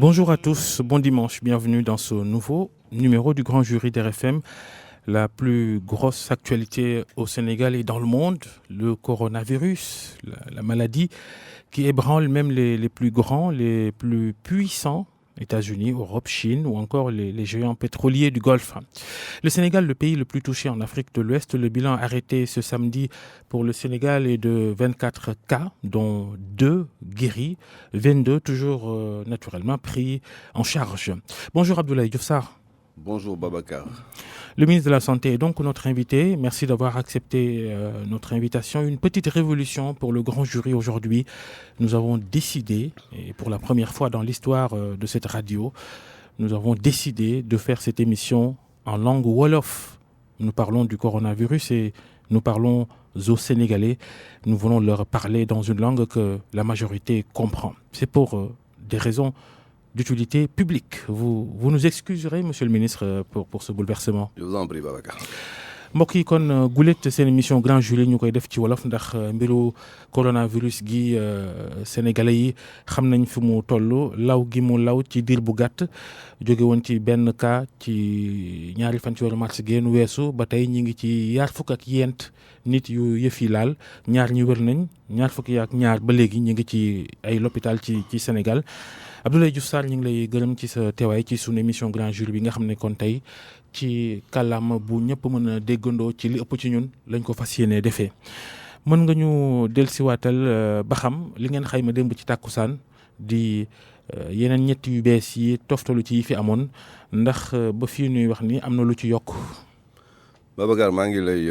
Bonjour à tous, bon dimanche, bienvenue dans ce nouveau numéro du Grand Jury d'RFM. La plus grosse actualité au Sénégal et dans le monde, le coronavirus, la maladie qui ébranle même les plus grands, les plus puissants, États-Unis, Europe, Chine ou encore les géants pétroliers du Golfe. Le Sénégal, le pays le plus touché en Afrique de l'Ouest, le bilan arrêté ce samedi pour le Sénégal est de 24 cas, dont 2 guéris, 22 toujours naturellement pris en charge. Bonjour Abdoulaye Diouf Sarr. Bonjour Babacar. Le ministre de la Santé est donc notre invité. Merci d'avoir accepté notre invitation. Une petite révolution pour le grand jury aujourd'hui. Nous avons décidé, et pour la première fois dans l'histoire de cette radio, nous avons décidé de faire cette émission en langue Wolof. Nous parlons du coronavirus et nous parlons aux Sénégalais. Nous voulons leur parler dans une langue que la majorité comprend. C'est pour des raisons d'utilité publique. Vous nous excuserez, monsieur le ministre, pour ce bouleversement. Je vous en prie, Babacar. mbokk yi kon gulet seen émission grand jury ñu koy def ci wolof ndax mbiru coronavirus gi sénégalais yi xam nañ fi mu toll law gi mu law ci diir bu gàtt jóge woon ci benn cas ci ñaari fan ci weeru mars génn weesu ba tey ñi ngi ci yaar fukk ak yent nit yu yëf yi laal ñaar ñi wër nañ ñaar fukk ak ñaar ba léegi ñi ngi ci ay l'hôpital ci Sénégal. Abdoulaye Diouf Sarr ñu ngi lay gërëm ci sa teewaay ci sunu émission grand jury bi nga xam ne kon tey ci kàllaama bu ñëpp mën a déggandoo ci li ëpp ci ñun lañ ko fas yéenee defee mën nga ñu dellusiwaatal ba xam li ngeen xayma démb ci tàkkusaan di yeneen ñett yu bees yi toftalu ci yi fi amoon ndax ba fii nuy wax ni am na lu ci yokk. Babacar maa ngi lay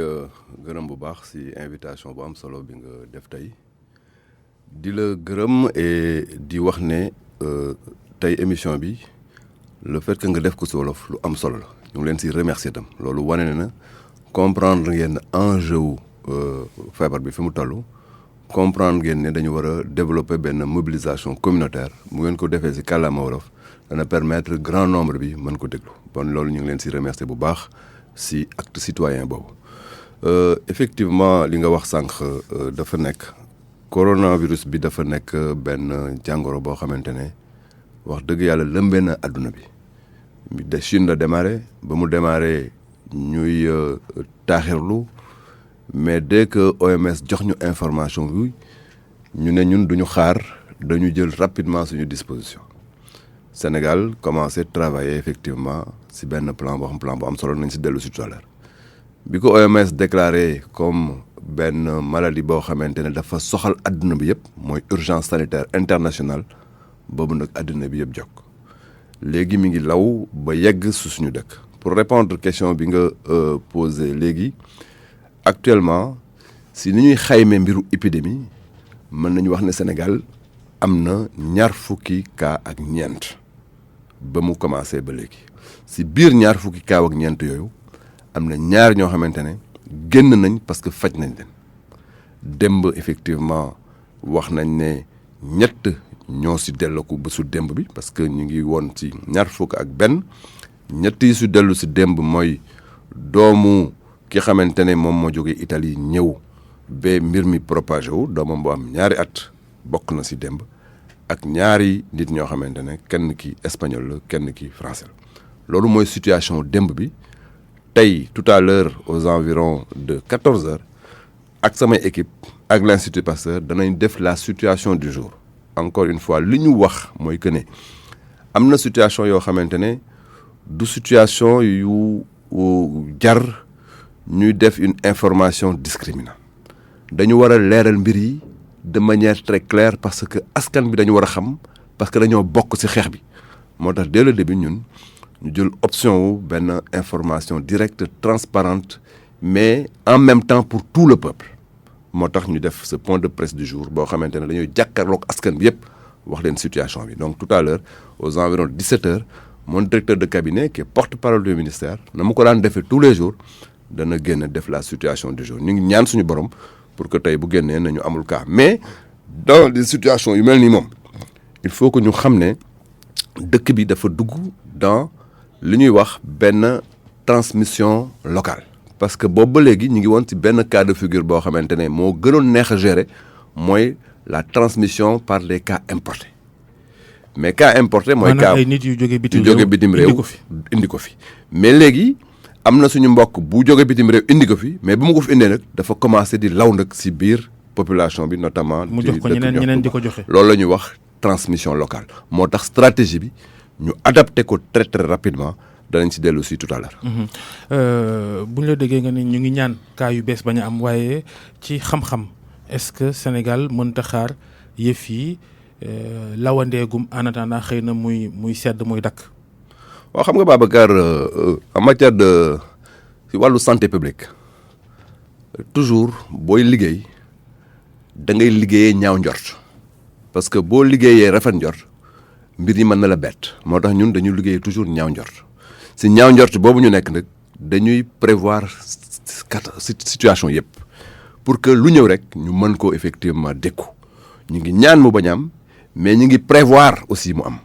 gërëm bu baax si invitation bu am solo bi nga def tey di la gërëm et di wax ne tey émission bi le fait que nga def ko si wolof lu am solo la ñu ngi leen si remercier tam loolu wane na comprendre ngeen enjeu wu feebar bi fi mu toll comprendre ngeen ne dañu war a développer benn mobilisation communautaire mu ngeen ko defee si kàllaama wolof dana permettre grand nombre bi mën ko déglu bon loolu ñu ngi leen si remercier bu baax si acte citoyen boobu effectivement li nga wax sànq dafa nekk coronavirus bi dafa nekk benn jàngoro boo xamante ne wax dëgg yàlla lëmbee na àdduna bi de Chine la démarré ba mu démarré ñuy taaxirlu mais dès que OMS jox ñu information bi ñu ne ñun duñu xaar dañu jël rapidement suñu disposition Sénégal commencé travailler effectivement si benn plan bu am solo nañ si dellu si tout à l'heure bi ko OMS déclaré comme benn maladie boo xamante ne dafa soxal àdduna bi yëpp mooy urgence sanitaire internationale boobu nag àdduna bi yëpp jokk léegi mi ngi law ba yegg su suñu dëkk pour répondre question bi nga posé léegi actuellement si ni ñuy xayme mbiru épidémie mën nañu wax ne Sénégal am na ñaar fukki cas ak ñeent ba mu commencé ba léegi si biir ñaar fukki cas ak ñeent yooyu am na ñaar ñoo xamante ne génn nañ parce que faj nañ leen démb effectivement wax nañ ne ñett ñoo si dellu ko bésu démb bi parce que ñu ngi woon ci ñaar fukk ak benn ñett yi su dellu si démb mooy doomu ki xamante ne moom moo jógee Italie ñëw ba mbir mi propagé wu doomam bu am ñaari at bokk na si démb ak ñaari nit ñoo xamante ne kenn ki espagnol la kenn ki français la loolu mooy situation démb bi tey tout à l'heure aux environs de 14 heures ak samay équipe ak l'Institut Pasteur danañ def la situation du jour encore une fois li ñu wax mooy que ne am na situation yoo xamante ne du situation yu jar ñuy def une information discriminante dañu war a leeral mbir yi de manière très claire parce que askan bi dañu war a xam parce que dañoo bokk ci xeex bi moo tax dès le début ñun ñu jël option wu benn information directe transparente mais en même temps pour tout le peuple moo tax ñu def ce point de presse du jour boo xamante ne dañoo jàkkaarloog askan bi yëpp wax leen situation bi donc tout à l'heure aux environs de 17 heures mon directeur de cabinet qui est porte-parole du ministère na mu ko daan defee tous les jours dana génn def la situation du jour ñu ngi ñaan suñu borom pour que tey bu génnee nañu amul cas mais dans des situations yu mel nii moom il faut que ñu xam ne dëkk bi dafa dugg dans li ñuy wax benn transmission locale parce que boobu ba léegi ñu ngi woon ci benn cas de figure boo xamante ne moo gënoon neex a gérer mooy la transmission par les cas importés mais cas importé mooy cas ay nit yu jóge bitim réew indi ko fi mais léegi am na suñu mbokk bu jóge bitim réew indi ko fi mais bu mu ko fi indee nag dafa commencé di law nag si biir population bi notamment mu jox ko ñeneen di ko joxe loolu la ñuy wax transmission locale moo tax stratégie bi ñu adapté ko très très rapidement danañ si dellu si tout à l'heure bu ñu la déggee nga ni ñu ngi ñaan cas yu bees bañ a am waaye ci xam-xam est-ce que Sénégal mënta xaar yëf yi lawandeegum en attendant xëy na muy sedd muy dakk. waaw xam nga Babacar en matière de si wàllu santé publique toujours booy liggéey da ngay liggéeyee ñaaw njort parce que boo liggéeyee rafet njort mbir yi mën na la bett moo tax ñun dañu liggéeyee toujours ñaaw njort si ñaaw njort boobu ñu nekk nag dañuy prévoir situation yëpp pour que lu ñëw rek ñu mën koo effectivement dékku ñu ngi ñaan mu bañ am mais ñu ngi prévoir aussi mu am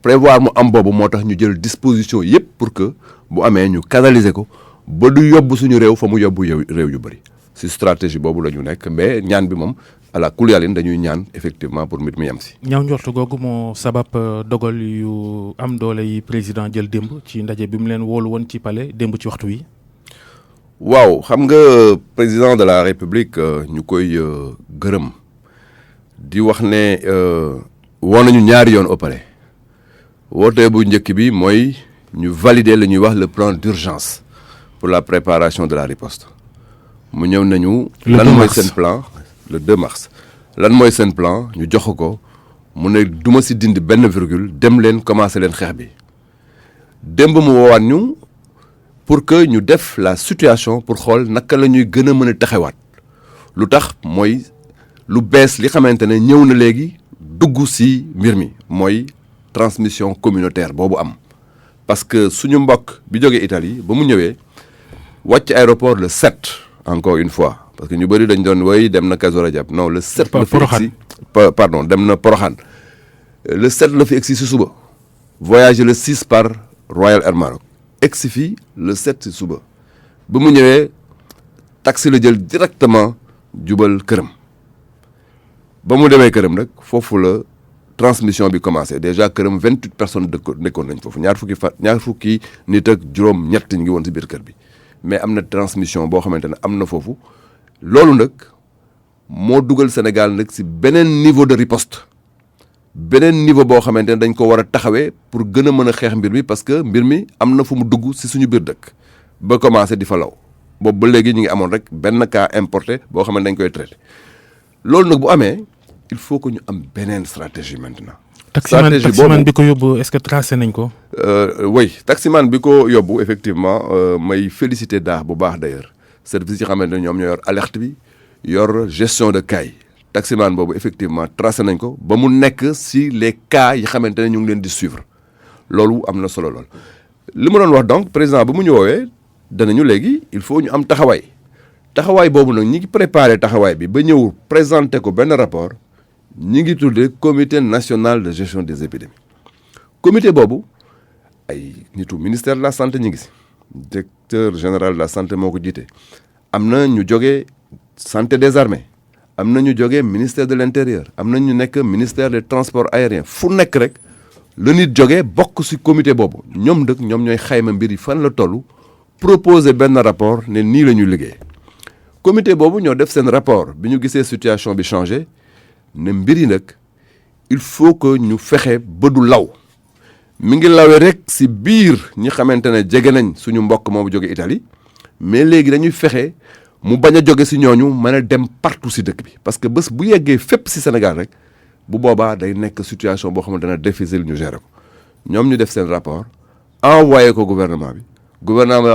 prévoir mu am boobu moo tax ñu jël disposition yëpp pour que bu amee ñu canaliser ko ba du yóbbu suñu réew fa mu yóbbu réew yu bëri si stratégie boobu la ñu nekk mais ñaan bi moom ala kuliyalin dañuy ñaan effectivement pour mbir mi yem si. ñaaw njort googu moo sabab dogal yu am doole yi président jël démb ci ndaje bi mu leen woolu woon ci palais démb ci waxtu wi. waaw xam nga président de la république ñu koy gërëm di wax ne woo nañu ñaari yoon au palais woote bu njëkk bi mooy ñu valider la ñuy wax le plan d'urgence pour la préparation de la riposte mu ñëw nañu. lan mooy seen plan le 2 mars. lan mooy seen plan ñu jox ko mu ne duma si dindi benn virgule dem leen commencer leen xeex bi démb mu woowaat ñu pour que ñu def la situation pour xool naka la ñuy gën a mën a taxawaat lu tax mooy lu bees li xamante ne ñëw na léegi dugg si mbir mi mooy transmission communautaire boobu am parce que suñu mbokk bi jógee Italie ba mu ñëwee wàcc aéroport le 7 encore une fois parce que ñu bëri dañ doon woy dem na Kazu Rajab non le 7 la fi egsi pardon dem na Porokhane le 7 la fi egsi si suba voyagé le 6 par Royal Air Maroc egsi fii le 7 si suba ba mu ñëwee taxi la jël directement jubal këram ba mu demee këram nag foofu la transmission bi commencé déjà këram 28 personnes nekkoon nañ foofu ñaar fukki nit ak juróom ñett ñu ngi woon si biir kër bi mais am na transmission boo xamante ne am na foofu loolu nag moo dugal Sénégal nag si beneen niveau de riposte beneen niveau boo xamante ne dañ ko war a taxawee pour gën a mën a xeex mbir mi parce que mbir mi am na fu mu dugg si suñu biir dëkk ba commencé di fa law boobu ba léegi ñu ngi amoon rek benn cas importé boo xam ne dañ koy traité loolu nag bu amee il faut que ñu am beneen stratégie maintenant. taximan bi ko yóbbu est-ce que tracé nañ ko. oui taximan bi ko yóbbu effectivement may féliciter bu baax d'ailleurs service yi xamante ne ñoom ñoo yor alerte bi yor gestion de cas yi taximan boobu effectivement tracé nañ ko ba mu nekk si les cas yi xamante ne ñu ngi leen di suivre loolu am na solo lool. li ma doon wax donc président ba mu ñu woowee danañu léegi il faut ñu am taxawaay boobu nag ñi ngi préparé taxawaay bi ba ñëw présenter ko benn rapport ñi ngi tuddee comité national de gestion des épidémies comité boobu ay nitu ministère de la santé ñi ngi si directeur général de la santé moo ko jiite am na ñu jógee santé des armées am na ñu jógee ministère de l'intérieur am na ñu nekk ministère des transports aériens fu nekk rek la nit jógee bokk si comité boobu ñoom ñooy xayma mbir yi fan la toll proposer benn rapport ne nii la ñu liggéey comité boobu ñoo def seen rapport bi ñu gisee situation bi changé ne mbir yi nag il faut que ñu fexe ba du law mi ngi lawee rek si biir ñi xamante ne jege nañ suñu mbokk moomu jóge Italie mais léegi dañuy fexe mu bañ a jóge si ñooñu mën a dem partout si dëkk bi parce que bés bu yeggee fépp si Sénégal rek bu boobaa day nekk situation boo xamante ne difficile ñu gérer ko ñoom ñu def seen rapport envoyé ko gouvernement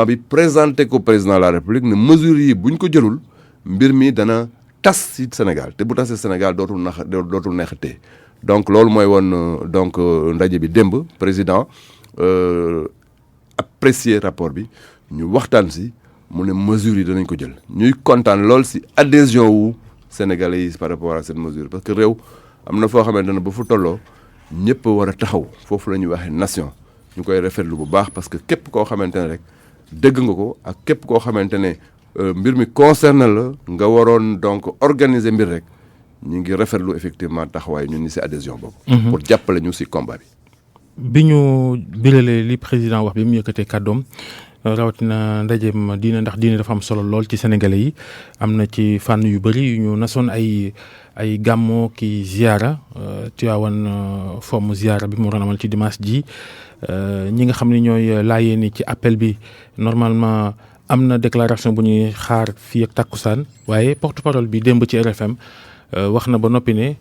bi présenté ko président de la République ne mesures yi buñ ko jëlul mbir mi dana tas si Sénégal te bu tasee Sénégal dootul neex a téye donc loolu mooy woon donc ndaje bi démb président apprécier rapport bi ñu waxtaan si mu ne mesures yi danañ ko jël ñuy kontaan lool si adhésion wu Sénégalais yi par rapport à cette mesure parce que réew am na foo xamante ne ba fu tolloo ñëpp war a taxaw foofu la ñuy waxee nation ñu koy rafetlu bu baax parce que képp koo xamante ne rek dégg nga ko ak képp koo xamante ne mbir mi concerne la nga waroon donc organiser mbir rek ñu ngi rafetlu effectivement taxawaay ñun ñi si adhésion boobu. pour jàppale ñu si combat bi. bi ñu biralee li président wax bi mu yëkkatee kàddoom rawatina ndajeem diine ndax diine dafa am solo lool ci sénégalais yi am na ci fànn yu bëri yu ñu nasoon ay gàmmoo ki ziara Tiwaawan fomm ziara bi mu waroon amal ci dimanche ji ñi nga xam ne ñooy laayee ni ci appel bi normalement am na déclaration bu ñuy xaar fii ak takkusaan waaye porte-parole bi démb ci RFM wax na ba noppi ne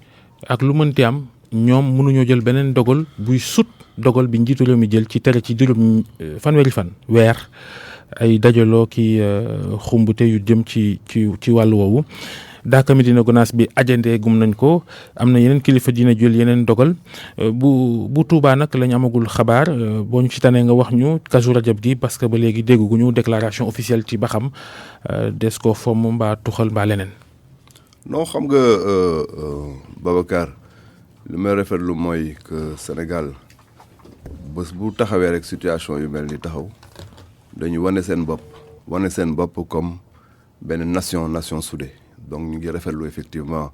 ak lu mënti am ñoom mënuñoo jël beneen dogal buy sut dogal bi njiitu réew mi jël ci tere ci juróom fanweeri fan weer ay dajaloo ki xumbute yu jëm ci wàllu woowu. Daaka Médina Gounass bi ajandee gum nañ ko am na yeneen kilifa dina jël yeneen dogal bu Touba nag lañ amagul xabaar boo ñu ci tanee nga wax ñu Kazu Rajab gi parce que ba léegi dégguñu déclaration officielle ci ba xam des ko fomm mbaa tuxal mbaa leneen. non xam nga Babacar li may rafetlu mooy que Sénégal bés bu taxawee rek situation yu mel ni taxaw dañu wane seen bopp comme benn nation soudée. donc ñu ngi rafetlu effectivement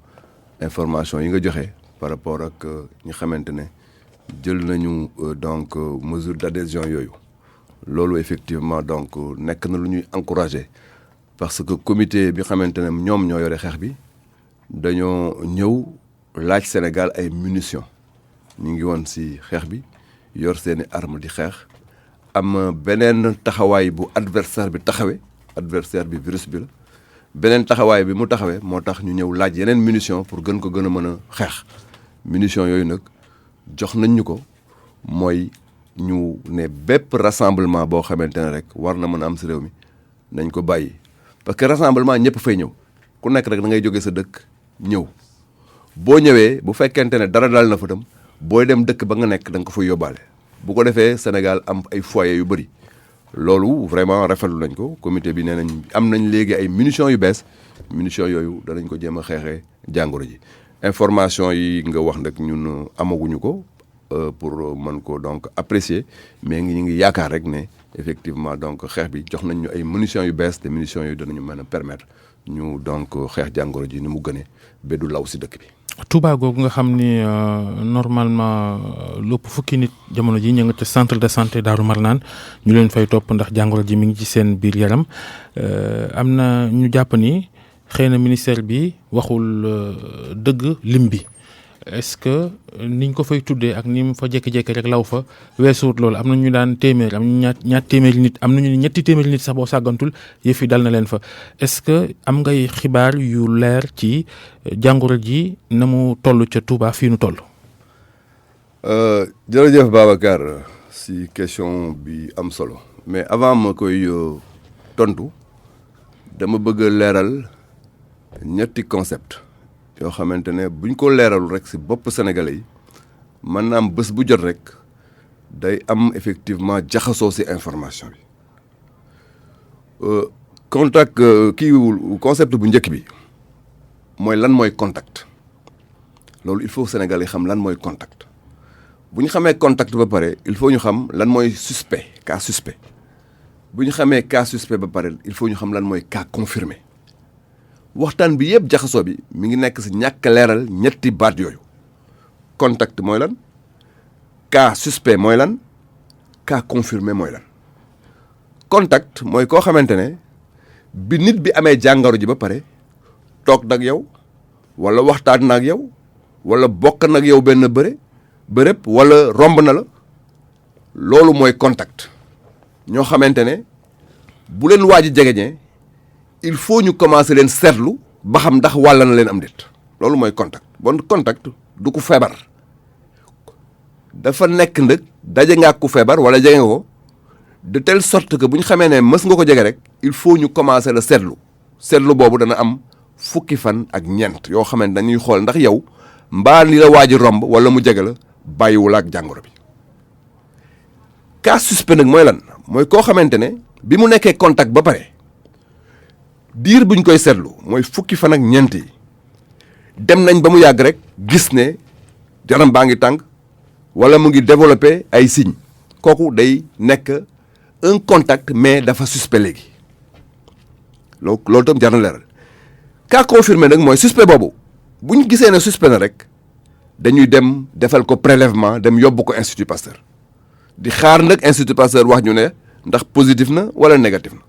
information yi nga joxe par rapport ak ñi xamante ne jël nañu donc mesure d'adhésion yooyu loolu effectivement donc nekk na lu ñuy encourager parce que comité bi xamante ne ñoom ñoo yore xeex bi dañoo ñëw laaj Sénégal ay munitions ñu ngi woon ci xeex bi yor seeni arme di xeex am beneen taxawaay bu adversaire bi taxawee adversaire bi virus bi la beneen taxawaay bi mu taxawee moo tax ñu ñëw laaj yeneen munitions pour gën ko gën a mën a xeex munitions yooyu nag jox nañ ñu ko mooy ñu ne bépp rassemblement boo xamante ne rek war na mën a am si réew mi nañ ko bàyyi parce que rassemblement ñëpp fay ñëw ku nekk rek da ngay jógee sa dëkk ñëw boo ñëwee bu fekkente ne dara dal na fa tam booy dem dëkk ba nga nekk da nga ko fay yóbbaale bu ko defee Sénégal am ay foyers yu bëri. loolu vraiment rafetlu nañ ko comité bi nee nañ am nañ léegi ay munitions yu bees munitions yooyu danañ ko jéem a xeexee jàngoro ji information yi nga wax nag ñun amaguñu ko pour mën ko donc apprécier mais ñu ngi yaakaar rek ne effectivement donc xeex bi jox nañ ñu ay munitions yu bees te munitions yooyu danañu mën a permettre ñu donc xeex jàngoro ji ni mu gënee ba du law si dëkk bi. Touba googu nga xam ni normalement lépp fukki nit jamono ji ñu nga ca centre de santé Daaru Marnaan ñu leen fay topp ndax jàngoro ji mi ngi ci seen biir yaram am na ñu jàpp ni xëy na ministère bi waxul dëgg lim bi est-ce que niñ ko fay tuddee ak ni mu fa jékki-jékki rek law fa weesuut loolu am na ñu daan téeméer am ñu ñaar téeméeri nit am nañu ñetti téeméeri nit sax boo sàggantul yëf yi dal na leen fa est-ce que am ngay xibaar yu leer ci jàngoro ji na mu toll ca Touba fii nu toll. jërëjëf Babacar si question bi am solo mais avant ma koy tontu dama bëgg a leeral ñetti concept yoo xamante ne buñ ko leeralul rek si bopp sénégalais yi mën na am bés bu jot rek day am effectivement jaxasoo si information bi concept bu njëkk bi mooy lan mooy contact loolu il faut sénégalais xam lan mooy contact bu ñu xamee contact ba pare il faut ñu xam lan mooy cas suspect bu ñu xamee cas suspect ba pare il faut ñu xam lan mooy cas confirmé waxtaan bi yëpp jaxasoo bi mi ngi nekk si ñàkk leeral ñetti baat yooyu contact mooy lan cas suspect mooy lan cas confirmé mooy lan. contact mooy koo xamante ne bi nit bi amee jàngoro ji ba pare toog nag yow wala waxtaan nag yow wala bokk nag yow benn bërëb wala romb na la loolu mooy contact ñoo xamante ne bu leen waaj a jegeñee il faut ñu commencer leen seetlu ba xam ndax wàll na leen am déet loolu mooy contact bon contact du ko feebar dafa nekk nag daje nga ku feebar wala jege nga ko de telle sorte que bu ñu xamee ne mës nga ko jege rek il faut ñu commencer la seetlu boobu dana am fukki fan ak ñeent yoo xamante dañuy xool ndax yow mbaa li la waaj romb wala mu jege la bàyyiwul ak jàngoro bi. cas suspect nag mooy lan mooy koo xamante ne bi mu nekkee contact ba pare diir buñ koy seetlu mooy fukki fan ak ñeent yi dem nañ ba mu yàgg rek gis ne yaram baa ngi tàng wala mu ngi développer ay signes kooku day nekk un contact mais dafa suspect léegi loolu tam jar na leeral cas confirmé nag mooy suspect boobu bu ñu gisee ne suspect na rek dañuy dem defal ko prélèvement dem yóbbu ko Institut Pasteur di xaar nag Institut Pasteur wax ñu ne ndax positif na wala négatif na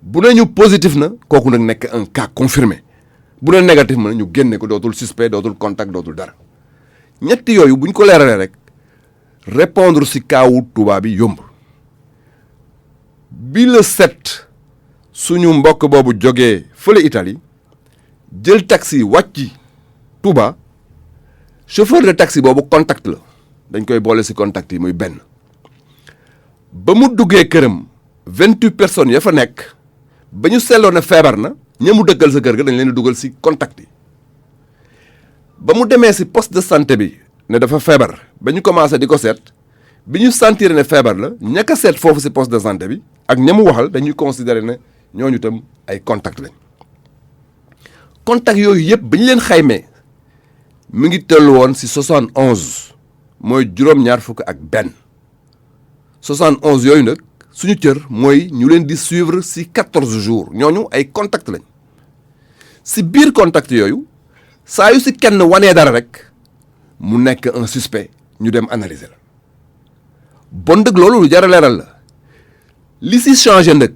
bu ne ñu positif na kooku nag nekk un cas confirmé bu ne négatif na ñu génne ko dootul suspect dootul contact dootul dara ñetti yooyu bu ñu ko leeralee rek répondre si kaawu Touba bi yomb bi le 7 suñu mbokk boobu jógee fële Italie jël taxi wàcc Touba chauffeur de taxi boobu contact la dañ koy boole si contact yi muy benn ba mu duggee këram 28 personnes ya fa nekk ba ñu seetloo ne feebar na ña mu dëggal sa kër ga dañ leen di dugal si contact yi ba mu demee si poste de santé bi ne dafa feebar ba ñu commencé di ko seet bi ñu sentir ne feebar la ñàkk a seet foofu si poste de santé bi ak ña mu waxal dañuy considérer ne ñooñu tam ay contact lañ contact yooyu yëpp ba ñu leen xaymee mi ngi tollu woon si 71 mooy juróom-ñaar fukk ak benn 71 yooyu nag suñu cër mooy ñu leen di suivre si 14 jours ñooñu ay contact lañ si biir contact yooyu saa yu si kenn wanee dara rek mu nekk un suspect ñu dem analyser la bon dëgg loolu lu jar a leeral la li si changé nag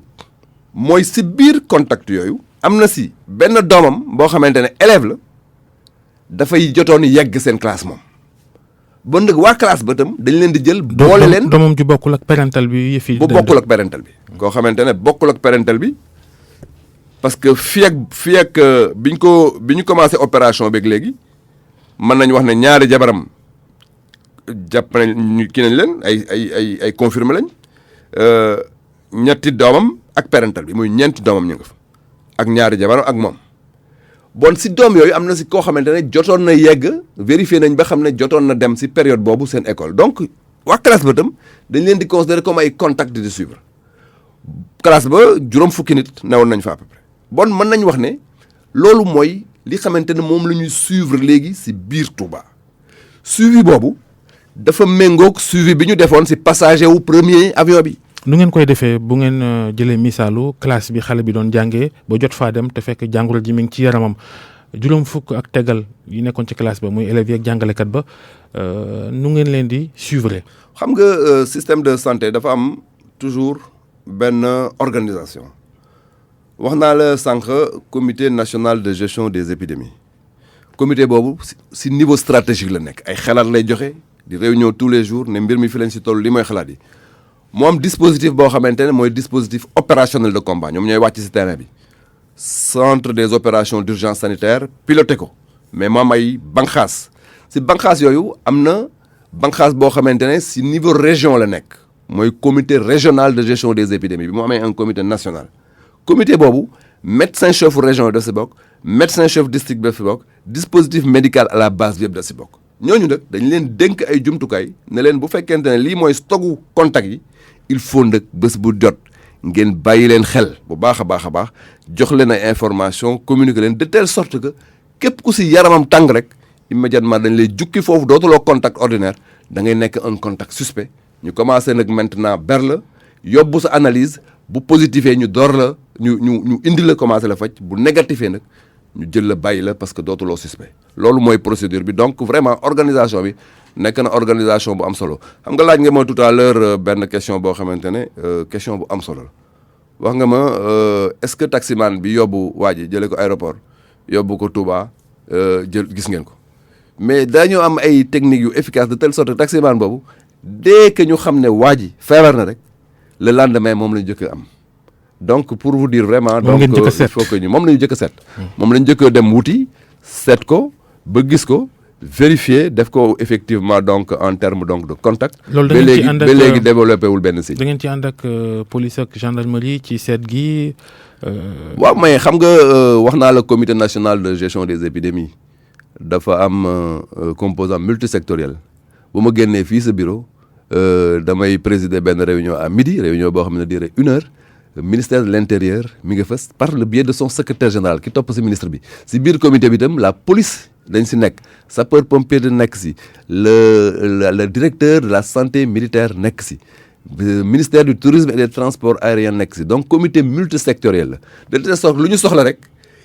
mooy si biir contact yooyu am na si benn doomam boo xamante ne élève la dafay jotoon yegg seen classe moom bon nag waa classe ba tam dañ leen di jël boole leen doomam ju bokkul ak parental bi yëf yi bu bokkul ak parental bi koo xamante ne bokkul ak parental bi parce que fii ak bi ñu commencé opération beeg léegi mën nañ wax ne ñaari jabaram jàpp nañ kii nañ leen ay confirmé lañ ñetti doomam ak parental bi muy ñeenti doomam ñu nga fa ak ñaari jabaram ak moom bon si doom yooyu am na si koo xamante ne jotoon na yegg vérifié nañ ba xam ne jotoon na dem si période boobu seen école donc waa classe ba tam dañ leen di considérer comme ay contact di suivre classe ba juróom fukki nit newoon nañ fa à peu près bon mën nañ wax ne loolu mooy li xamante ne moom la ñuy suivre léegi si biir Touba suivi boobu dafa méngoog suivi bi ñu defoon si passager wu premier avion bi. nu ngeen koy defee bu ngeen jëlee misaalu classe bi xale bi doon jàngee ba jot faa dem te fekk jàngoro ji mi ngi ci yaramam juróom fukk ak tegal yi nekkoon ci classe ba muy élèves yi ak jàngalekat ba nu ngeen leen di suivre. xam nga système de santé dafa am toujours benn organisation wax naa la sànq comité national de gestion des épidémies comité boobu si niveau stratégique la nekk ay xalaat lay joxe di réunion tous les jours ne mbir mi fi lañ si toll li mooy xalaat yi. moo am dispositif boo xamante ne mooy dispositif opérationnel de combat ñoom ñooy wàcc ci terrain bi centre des opérations d'urgence sanitaire piloté ko mais moo am ay banqaas si banqaas yooyu am na banqaas boo xamante ne si niveau région la nekk mooy comité régional de gestion des épidémies bi moo amee un comité national comité boobu médecin chef région yi daf si bokk médecin chef district bi daf si bokk dispositif médical à la base bi yëpp daf si bokk ñooñu nag dañ leen dénk ay jumtukaay ne leen bu fekkente ne lii mooy stocku contact yi il faut nag bés bu jot ngeen bàyyi leen xel bu baax a baax a baax jox leen ay information communiquer leen de telle sorte que képp ku si yaramam tàng rek immédiatement dañ lay jukki foofu dootuloo contact ordinaire da ngay nekk un contact suspect ñu commencé nag maintenant ber la yóbbu sa analyse bu positifee ñu door la ñu indi la commencé la faj bu négatifee nag ñu jël la bàyyi la parce que dootuloo suspect loolu mooy procédure bi donc vraiment organisation bi nekk na organisation bu am solo xam nga laaj nga ma tout à l'heure benn question boo xamante ne question bu am solo la wax nga ma est-ce que taximan bi yóbbu waa ji jëlee ko aéroport yóbbu ko Touba gis ngeen ko mais dañoo am ay techniques yu efficaces de telle sorte que taximan boobu dès que ñu xam ne waa ji feebar na rek le lendemain moom la ñu jëkk am donc pour vous dire vraiment donc il faut que ñu moom la ñu jëkk a seet moom la ñu jëkk a dem wuti seet ko ba gis ko vérifier def ko effectivement donc en terme donc de contact. loolu da ngeen ci ànd ak ba léegi développé wul benn signe. da ngeen ci ànd ak police ak gendarmerie ci seet gi. waaw mais xam nga wax naa la comité national de gestion des épidémies dafa am composant multisectoriel bu ma génnee fii sa bureau damay présider benn réunion à midi réunion boo xam ne dirait 1 heure. ministère de l'intérieur mi nga fës par le biais de son secrétaire général ki topp si ministre bi si biir comité bi itam la police dañ si nekk sapeur pompier de nekk si le directeur de la santé militaire nekk si ministère du tourisme et des transports aériens nekk si donc comité multisectoriel la de telle sorte lu ñu soxla rek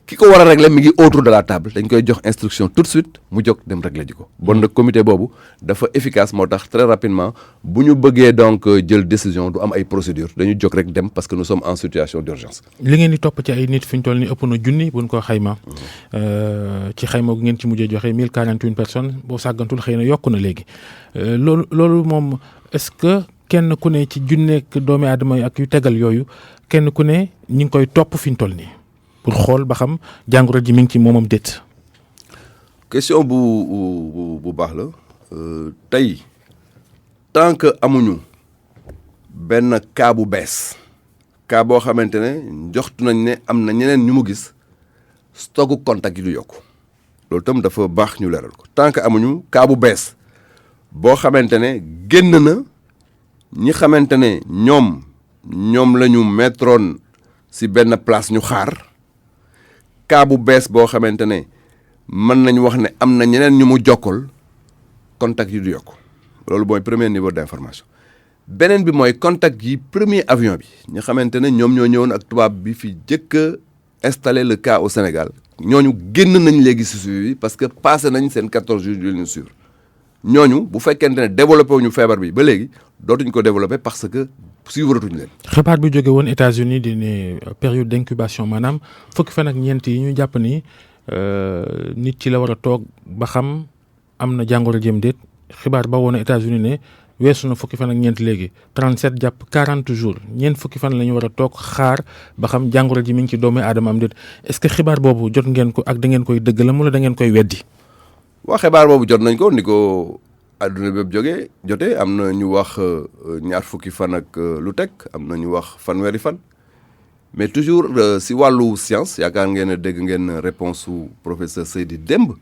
ki ko war a régler mi ngi autour de la table dañ koy jox instruction tout de suite mu jóg dem régler ji ko. bon nag comité boobu dafa efficace moo tax très rapidement bu ñu bëggee donc jël décision du am ay procédure dañu jóg rek dem parce que nous sommes en situation d'urgence. li ngeen di topp ci ay nit fi ñu toll nii ëpp na junni buñ ko xayma ci xayma gu ngeen ci mujjee joxe 1041 personnes boo sàggantul xëy na yokku na léegi loolu moom est-ce que kenn ku ne ci junneek doomi aadama ak yu tegal yooyu kenn ku ne ñi ngi koy topp fi ñu toll nii. pour xool ba xam jàngoro ji mi ngi ci moomam déet. question bu baax la tey tant que amuñu benn cas bu bees cas boo xamante ne njoxtu nañ ne am na ñeneen ñu mu gis stocku contact yi du yokku loolu tam dafa baax ñu leeral ko tant que amuñu cas bu bees boo xamante ne génn na ñi xamante ne ñoom la ñu mettroon si benn place ñu xaar. cas bu bees boo xamante ne mën nañu wax ne am na ñeneen ñu mu jokkal contact yi du yokk loolu mooy premier niveau d'information beneen bi mooy contact yi premier avion bi ñu xamante ne ñoom ñoo ñëwoon ak tubaab bi fi jëkk a installé le cas au Sénégal ñooñu génn nañ léegi si suivi parce que passé nañ seen 14 jours yu ñu suivre ñooñu bu fekkente ne développé wuñu feebar bi ba léegi dootuñ ko développé parce que suivre tuñ leen. xibaar bi jóge woon États-Unis di ne période d'incubation maanaam fukki fan ak ñeent yi ñu jàpp ni nit ci la war a toog ba xam am na jàngoro jëm déet xibaar ba woon États-Unis ne weesu na fukki fan ak ñeent léegi 37 jàpp 40 jours ñeent fukki fan la ñu war a toog xaar ba xam jàngoro ji mi ngi ci doomu aadama am déet est-ce que xibaar boobu jot ngeen ko ak da ngeen koy dëggalam wala da ngeen koy weddi. waa xibaar boobu jot nañ ko ni ko àdduna bépp jotee am na ñu wax ñaar fukki fan ak lu teg am na ñu wax fanweeri fan mais toujours si wàllu science yaakaar ngeen ne dégg ngeen réponse su professeur Seydi démb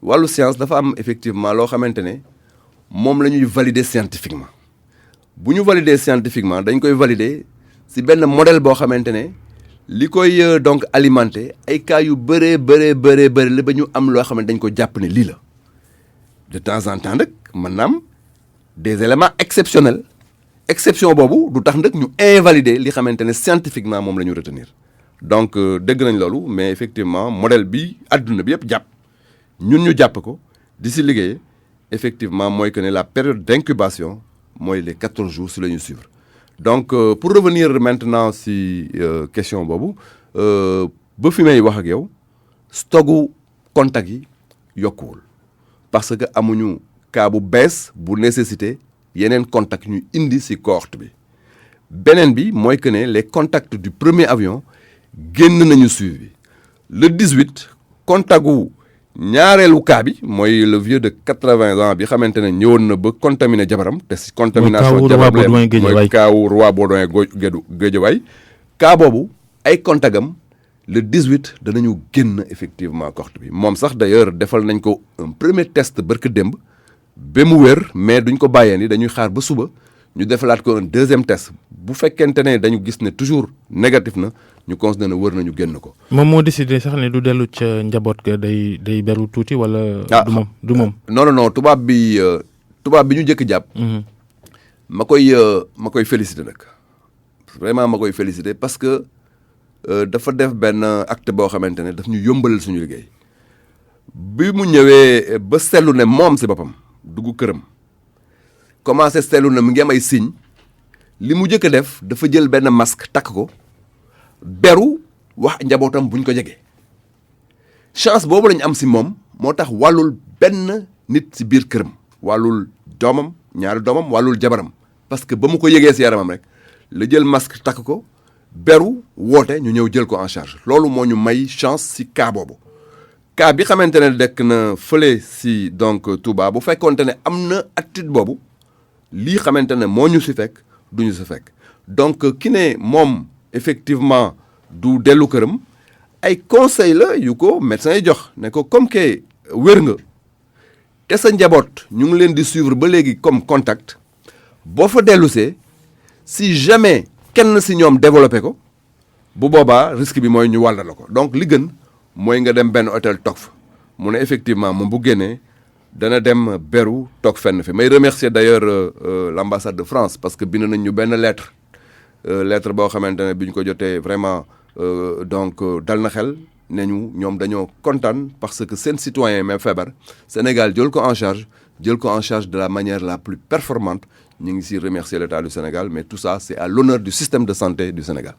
wàllu science dafa am effectivement loo xamante ne moom la ñuy valider scientifiquement bu ñu valider scientifiquement dañ koy valider si benn modèle boo xamante ne li koy donc alimenter ay cas yu bëree la ba ñu am loo xam ne dañ ko jàpp ne lii la de temps en temps nag mën na am des éléments exceptionnels exception boobu du tax nag ñu invalider li xamante ne scientifiquement moom la ñu retenir donc dégg nañ loolu mais effectivement modèle bi adduna bi yëpp jàpp ñun ñu jàpp ko di si liggéey effectivement mooy que ne la période d'incubation mooy les 14 jours si la ñu suivre donc pour revenir maintenant si question boobu ba fi may wax ak yow stocku contact yi yokkuwul parce que amuñu cas bu bees bu nécessité yeneen contact ñu indi si cohorte bi beneen bi mooy que ne les contacts du premier avion génn nañu suivi le 18 contact gu ñaareelu cas bi mooy le vieux de 80 ans bi xamante ne ñëwoon na ba contaminé jabaram te si contamination jabaram mooy kaawu Roi Baudouin Guédiawaye cas boobu ay contactam le 18 danañu génn effectivement cohorte bi moom sax d'ailleurs defal nañ ko un premier test barka démb ba mu wér mais duñ ko bàyyee ni dañuy xaar ba suba ñu defalaat ko un deuxième test bu fekkente ne dañu gis ne toujours négatif na ñu considéré ne wër nañu génn ko. moom moo décidé sax ne du dellu ca njaboot ga day beru tuuti wala. du moom. non tubaab bi ñu njëkk jàpp. ma koy féliciter nag vraiment ma koy féliciter parce que dafa def benn acte boo xamante ne daf ñu yombalal suñu liggéey bi mu ñëwee ba seetlu ne moom si boppam dugg këram. commencé seetlu na mu ngi am ay signes li mu njëkk a def dafa jël benn masque takk ko beru wax njabootam buñ ko jegee chance boobu lañ am si moom moo tax wàllul benn nit si biir këram wàllul doomam ñaari doomam wàllul jabaram parce que ba mu ko yëgee si yaramam rek la jël masque takk ko beru woote ñu ñëw jël ko en charge loolu moo ñu may chance si cas boobu cas bi xamante ne dekk na fële si donc Touba bu fekkoonte ne am na attitude boobu lii xamante ne moo ñu si fekk du ñu si fekk donc ki ne moom effectivement du dellu këram ay conseil la yu ko médecin yi jox ne ko comme que wér nga te sa njaboot ñu ngi leen di suivre ba léegi comme contact boo fa dellusee si jamais kenn si ñoom développé ko bu boobaa risque bi mooy ñu wàll la ko donc li gën mooy nga dem benn hôtel toog fa mu ne effectivement moom bu génnee dana dem beru toog fenn fi may remercier d'ailleurs l'ambassade de France parce que bind nañ ñu benn lettre boo xamante ne bi ñu ko jotee vraiment donc dal na xel ne ñu ñoom dañoo kontaan parce que seen citoyen même feebar Sénégal jël ko en charge de la manière la plus performante ñu ngi si remercier l'État du Sénégal mais tout ça c'est à l'honneur du système de santé du Sénégal.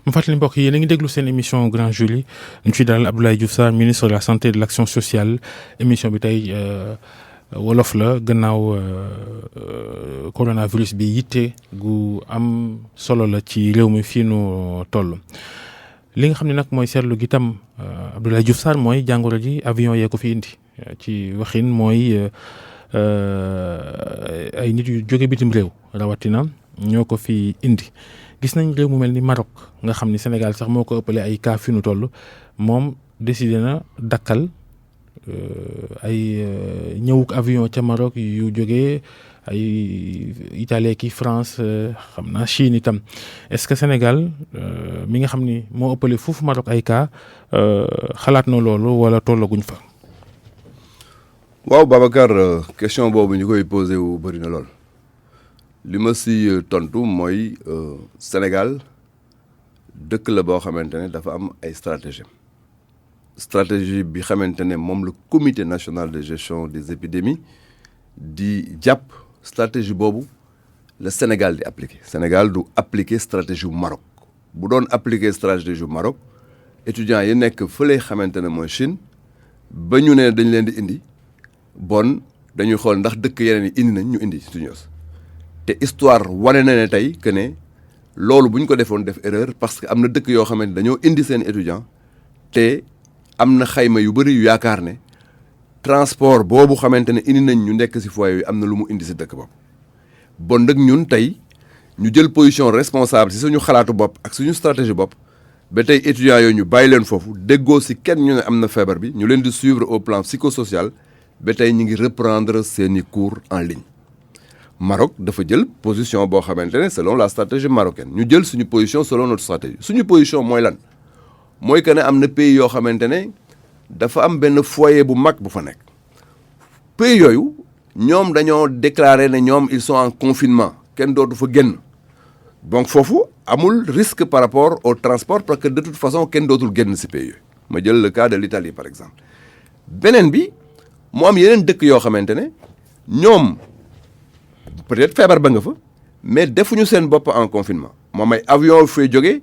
mu fàttali mbokk yi yéen a ngi déglu seen émission Grand Jury ñu ciy dalal Abdoulaye Diouf Sarr ministre de la santé et de l'action sociale émission bi tey wolof la gannaaw coronavirus bi yitte gu am solo la ci réew mi fii nu toll. li nga xam ne nag mooy seetlu gi tam Abdoulaye Diouf Sarr mooy jàngoro ji avion yee ko fi indi ci waxin mooy ay nit yu jóge bitim réew rawatina ñoo ko fi indi. gis nañ réew mu mel ni Maroc nga xam ni Sénégal sax moo ko ëppale ay cas fi nu toll moom décidé na dakkal ay ñëwuk avion ca Maroc yu jógee ay Italie ki France xam naa Chine itam est-ce que Sénégal mi nga xam ni moo ëppale foofu Maroc ay cas xalaat na loolu wala tollaguñ fa. waaw Babacar question boobu ñu koy posé wu bëri na lool. li ma si tontu mooy Sénégal dëkk la boo xamante ne dafa am ay stratégie bi xamante ne moom le comité national de gestion des épidémies di jàpp stratégie boobu la Sénégal di appliquer Sénégal du appliquer stratégie bu Maroc bu doon appliquer stratégie bu Maroc étudiants yi nekk fële xamante ne mooy Chine ba ñu ne dañ leen di indi bon dañuy xool ndax dëkk yeneen yi indi nañ ñu indi suñu yos te histoire wane na ne tey que ne loolu bu ñu ko defoon def erreur parce que am na dëkk yoo xamante dañoo indi seen étudiant te am na xayma yu bëri yu yaakaar ne transport boobu xamante ne indi nañ ñu nekk si foyer yi am na lu mu indi si dëkk bopp. bon nag ñun tey ñu jël position responsable si suñu xalaatu bopp ak suñu stratégie bopp ba tey étudiants yooyu ñu bàyyi leen foofu déggoo si kenn ñu ne am na feebar bi ñu leen di suivre au plan psychosocial ba tey ñu ngi reprendre seeni cours en ligne. Maroc dafa jël position boo xamante ne selon la stratégie marocaine ñu jël suñu position selon notre stratégie suñu position mooy lan mooy que ne am na pays yoo xamante ne dafa am benn foyer bu mag bu fa nekk pays yooyu ñoom dañoo déclarer ne ñoom ils sont en confinement kenn dootu fa génn donc foofu amul risque par rapport au transport parce que de toute façon kenn dootul génn si pays yooyu ma jël le cas de l'Italie par exemple beneen bi mu am yeneen dëkk yoo xamante ne ñoom peut-être feebar ba nga fa mais defuñu seen bopp en confinement moom ay avion yu fay jógee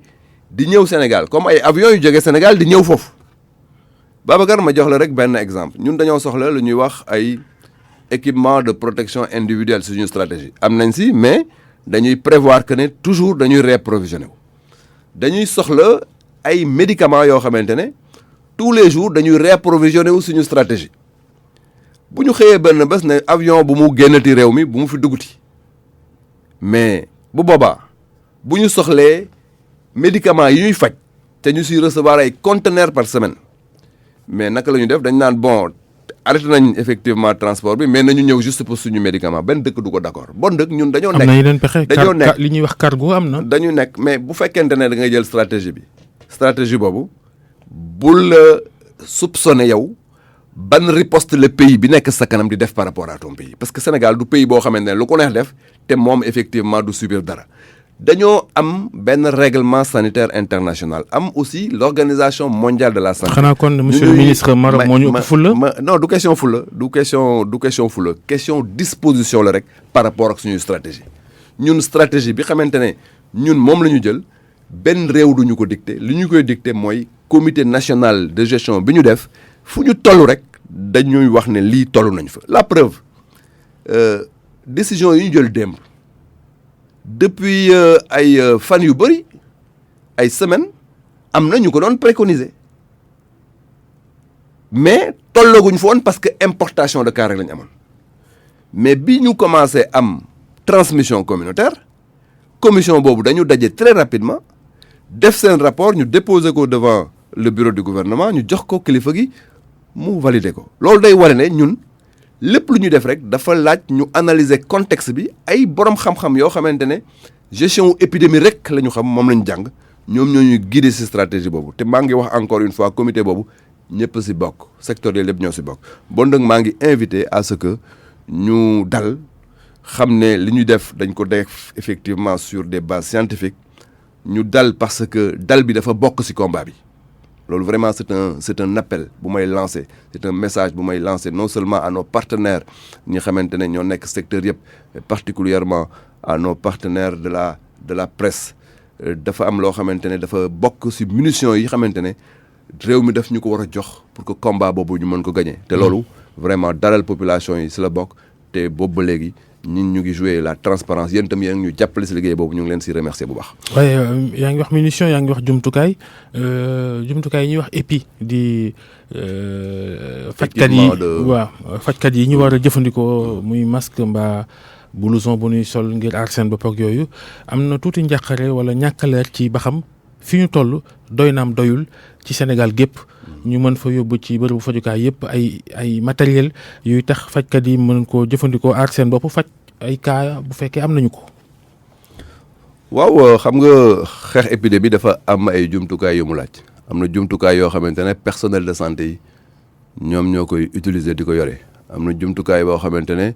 di ñëw Sénégal comme ay avion yu jógee Sénégal di ñëw foofu Babacar ma jox la rek benn exemple ñun dañoo soxla lu ñuy wax ay équipement de protection individuelle suñu stratégie am nañ si mais dañuy prévoir que ne toujours dañuy réapprovisionner wu dañuy soxla ay médicaments yoo xamante ne tous les jours dañuy réapprovisionner wu suñu stratégie bu ñu xëyee benn bés ne avion bu mu génnati réew mi bu mu fi dugguti mais bu boobaa bu ñu soxlee médicaments yi ñuy faj te ñu siy recevoir ay conteneurs par semaine mais naka la ñu def dañ naan bon arrêté nañ effectivement transport bi mais nañu ñëw juste pour suñu médicament benn dëkk du ko d'accord bon dëkk ñun dañoo nekk. am na yeneen pexe dañoo nekk li ñuy wax cargo am na. dañu nekk mais bu fekkente ne da ngay jël stratégie boobu bul la soupçonné yow. ban riposte le pays bi nekk sa kanam di def par rapport à ton pays parce que Sénégal du pays boo xamante ne lu ko neex def te moom effectivement du subir dara dañoo am benn règlement sanitaire international am aussi l'organisation mondiale de la santé. xanaa kon monsieur le ministre Maroc moo ñu ëpp fulla non du question fulla du question fulla question disposition la rek par rapport ak suñuy stratégie ñun stratégie bi xamante ne ñun moom la ñu jël benn réew du ñu ko dicté li ñu koy dicté mooy comité national de gestion bi ñu def fu ñu toll rek dañuy wax ne lii toll nañ fa la preuve décision yi ñu jël démb depuis ay fan yu bëri ay semaines am na ñu ko doon préconiser mais tollaguñ fa woon parce que importation de cas rek la ñu amoon mais bi ñu commencé am transmission communautaire commission boobu dañu daje très rapidement def seen rapport ñu déposer ko devant le bureau du gouvernement ñu jox ko kilifa gi mu valider ko loolu day wane ne ñun lépp lu ñu def rek dafa laaj ñu analyser contexte bi ay borom xam-xam yoo xamante ne gestion épidémie rek la ñu xam moom la ñu jàng ñoom ñoo ñuy guider ci stratégie boobu te maa ngi wax encore une fois comité boobu ñëpp ci bokk secteur yi lépp ñoo ci bokk bon nag maa ngi invité à ce que ñu dal xam ne li ñu def dañ ko def effectivement sur des bases scientifiques ñu dal parce que dal bi dafa bokk ci combat bi loolu vraiment c'est un appel bu may lancer c'est un message bu may lancer non seulement à nos partenaires ñi xamante ne ñoo nekk secteur yëpp mais particulièrement à nos partenaires de la presse dafa am loo xamante ne dafa bokk ci munitions yi xamante ne réew mi daf ñu ko war a jox pour que combat boobu ñu mën ko gagner te loolu vraiment dalal population yi ci la bokk te boobu ba léegi ñun ñu ngi jouer la transparence yéen itam yéen ñu jàppale ci liggéey boobu ñu ngi leen ci remercier bu baax. waaye yaa ngi wax munition yaa ngi wax jumtukaay yi ñuy wax épi di fajkat yi waaw fajkat yi ñu war a jëfandikoo muy masque mbaa blouson bu ñuy sol ngir aar seen bopp ak yooyu am na tuuti njàqare wala ñàkk a leer ci ba xam fi ñu toll doy naam doyul ci Sénégal gépp ñu mën fa yóbbu ci bërëbu fajukaay yëpp ay matériel yuy tax fajkat yi mën koo jëfandikoo aar seen bopp faj ay cas bu fekkee am nañu ko. waaw xam nga xeex épidémie bi dafa am ay jumtukaay yu mu laaj am na jumtukaay yoo xamante ne personnel de santé yi ñoom ñoo koy utiliser di ko yore am na jumtukaay boo xamante ne